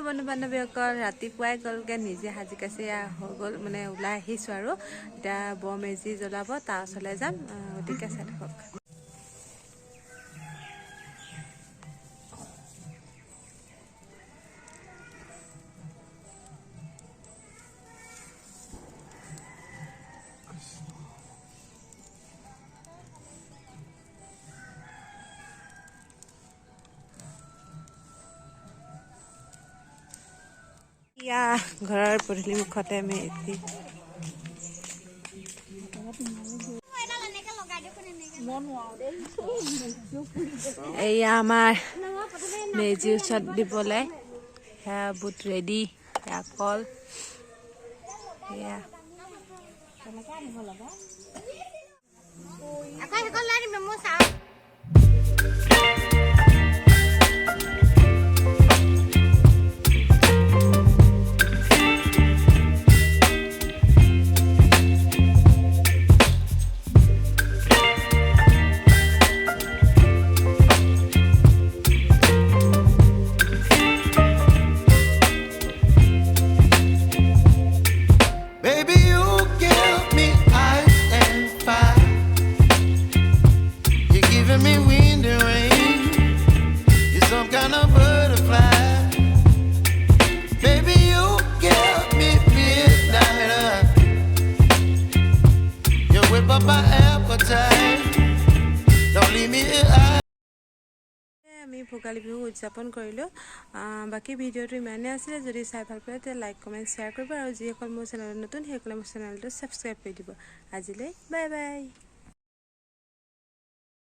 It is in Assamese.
हेलो बन्धु बान्धवीসকল ৰাতিপুৱাই গলগে নিজে হাজি কাছে হৈ গল মানে ওলাই আহিছো আৰু এটা বমেজি জ্বলাব তাৰ ওচৰলৈ যাম গতিকে চাই থাকক या घৰৰ পদূলি মুখতে আমি এতি এয়া আমাৰ মেজি উৎসৱ দিবলৈ হ্যাঁ বুট ৰেডি কল এয়া আমি ভোগালী বিহু উদযাপন কৰিলো বাকি ভিডিওটো ইমানে আছিল যদি চাই ভাল পালে তে লাইক কমেন্ট শেয়াৰ কৰিব আৰু যিসকল মোৰ চেনেলত নতুন সেইসকলে মোৰ চেনেলটো সাবস্ক্ৰাইব কৰি দিব আজিলৈ বাই বাই